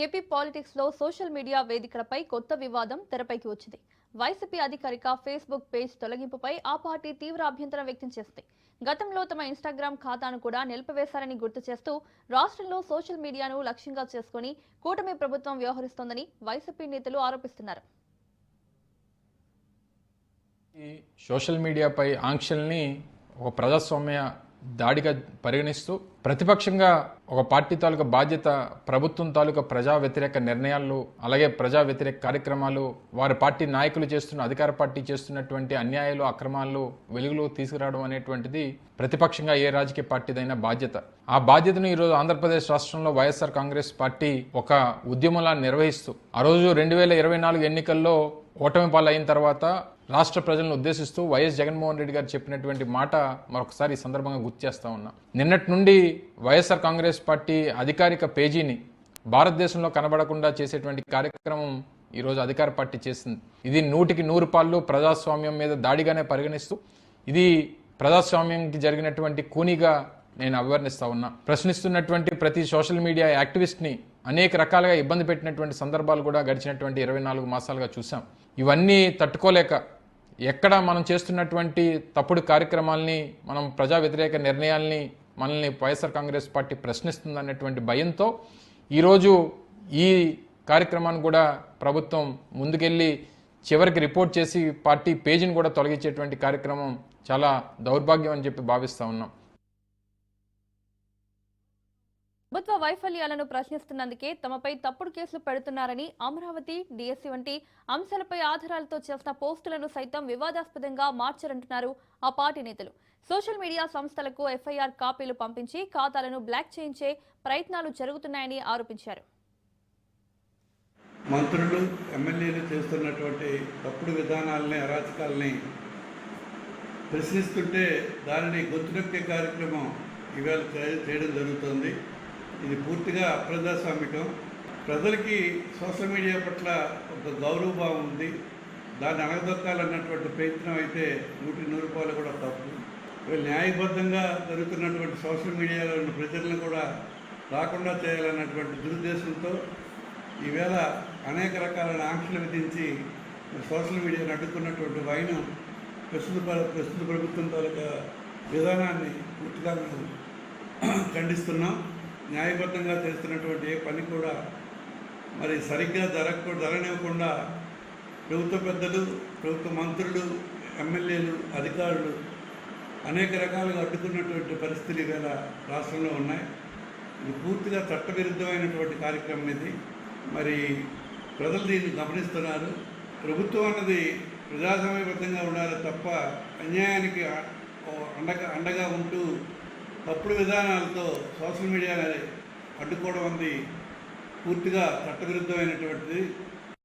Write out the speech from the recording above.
AP politics లో social media వేదికలపై కొత్త వివాదం తెరపైకి వచ్చింది. వైసీపీ అధికారిక ఫేస్బుక్ పేజ్ తొలగింపుపై ఆ పార్టీ తీవ్ర అభ్యంతరం వ్యక్తం చేసింది. గతంలో తమ ఇన్స్టాగ్రామ్ ఖాతాను కూడా నిలిపివేశారని గుర్తు చేస్తూ రాష్ట్రంలో సోషల్ మీడియాను లక్ష్యంగా చేసుకుని కూటమి ప్రభుత్వం వ్యవహరిస్తోందని వైసీపీ నేతలు ఆరోపిస్తున్నారు. సోషల్ మీడియాపై ఆంక్షల్ని ఒక ప్రజాస్వామ్య దాడిగా పరిగణిస్తూ ప్రతిపక్షంగా ఒక పార్టీ తాలూకా బాధ్యత ప్రభుత్వం తాలూకా ప్రజా వ్యతిరేక నిర్ణయాలు అలాగే ప్రజా వ్యతిరేక కార్యక్రమాలు వారి పార్టీ నాయకులు చేస్తున్న అధికార పార్టీ చేస్తున్నటువంటి అన్యాయాలు అక్రమాలు వెలుగులో తీసుకురావడం అనేటువంటిది ప్రతిపక్షంగా ఏ రాజకీయ పార్టీదైనా బాధ్యత. ఆ బాధ్యతను ఈరోజు ఆంధ్రప్రదేశ్ రాష్ట్రంలో వైఎస్ఆర్ కాంగ్రెస్ పార్టీ ఒక ఉద్యమంలా నిర్వహిస్తూ ఆ రోజు 2024 ఎన్నికల్లో ఓటమి పాలైన తర్వాత రాష్ట్ర ప్రజలను ఉద్దేశిస్తూ వైఎస్ జగన్మోహన్ రెడ్డి గారు చెప్పినటువంటి మాట మరొకసారి ఈ సందర్భంగా గుర్తు చేస్తా ఉన్నా. నిన్నటి నుండి వైఎస్ఆర్ కాంగ్రెస్ పార్టీ అధికారిక పేజీని భారతదేశంలో కనబడకుండా చేసేటువంటి కార్యక్రమం ఈరోజు అధికార పార్టీ చేసింది. ఇది 100% ప్రజాస్వామ్యం మీద దాడిగానే పరిగణిస్తూ ఇది ప్రజాస్వామ్యానికి జరిగినటువంటి కూనీగా నేను అభివర్ణిస్తా ఉన్నా. ప్రశ్నిస్తున్నటువంటి ప్రతి సోషల్ మీడియా యాక్టివిస్ట్ని అనేక రకాలుగా ఇబ్బంది పెట్టినటువంటి సందర్భాలు కూడా గడిచినటువంటి 24 మాసాలుగా చూసాం. ఇవన్నీ తట్టుకోలేక ఎక్కడ మనం చేస్తున్నటువంటి తప్పుడు కార్యక్రమాల్ని మనం ప్రజా వ్యతిరేక నిర్ణయాల్ని మనల్ని వైఎస్ఆర్ కాంగ్రెస్ పార్టీ ప్రశ్నిస్తుందన్నటువంటి భయంతో ఈరోజు ఈ కార్యక్రమాన్ని కూడా ప్రభుత్వం ముందుకెళ్ళి చివరికి రిపోర్ట్ చేసి పార్టీ పేజీని కూడా తొలగించేటువంటి కార్యక్రమం చాలా దౌర్భాగ్యం అని చెప్పి భావిస్తూ ఉన్నాం. ప్రభుత్వ వైఫల్యాలను ప్రశ్నిస్తున్నందుకే తమపై తప్పుడు కేసులు పెడుతున్నారని అమరావతి, డిఎస్సి వంటి అంశాలపై ఆధారాలతో చేసిన పోస్టులను సైతం వివాదాస్పదంగా మార్చారంటున్నారు ఆ పార్టీ నేతలు. సోషల్ మీడియా సంస్థలకు ఎఫ్ఐఆర్ కాపీలు పంపించి ఖాతాలను బ్లాక్ చేయించే ప్రయత్నాలు జరుగుతున్నాయని ఆరోపించారు. మంత్రులు, ఎమ్మెల్యేలు చేస్తున్నటువంటి తప్పుడు విధానాలని, అరాచకాలని ప్రశ్నిస్తుంటే దానిని గొంతునొక్కే కార్యక్రమం ఇవాళ చేయడం జరుగుతుంది. ఇది పూర్తిగా అప్రజాస్వామికం. ప్రజలకి సోషల్ మీడియా పట్ల ఒక గౌరవభావం ఉంది. దాన్ని అణగదొక్కాలన్నటువంటి ప్రయత్నం అయితే 100% కూడా తప్పు. న్యాయబద్ధంగా జరుగుతున్నటువంటి సోషల్ మీడియాలో ఉన్న ప్రజలను కూడా రాకుండా చేయాలన్నటువంటి దురుద్దేశంతో ఈవేళ అనేక రకాలైన ఆంక్షలు విధించి సోషల్ మీడియాను అడ్డుకున్నటువంటి వైనం ప్రస్తుత ప్రభుత్వం తాలూకా విధానాన్ని పూర్తిగా మేము ఖండిస్తున్నాం. న్యాయబద్ధంగా చేస్తున్నటువంటి ఏ పని కూడా మరి సరిగ్గా జరగనివ్వకుండా ప్రభుత్వ పెద్దలు, ప్రభుత్వ మంత్రులు, ఎమ్మెల్యేలు, అధికారులు అనేక రకాలుగా అడ్డుకున్నటువంటి పరిస్థితులు ఇవాళ రాష్ట్రంలో ఉన్నాయి. ఇది పూర్తిగా చట్టవిరుద్ధమైనటువంటి కార్యక్రమం. ఇది మరి ప్రజలు దీన్ని గమనిస్తున్నారు. ప్రభుత్వం అన్నది ప్రజాస్వామ్యబద్ధంగా ఉండాలి తప్ప అన్యాయానికి అండగా ఉంటూ తప్పుడు విధానాలతో సోషల్ మీడియాని అడ్డుకోవడం అనేది పూర్తిగా చట్టవిరుద్ధమైనటువంటిది.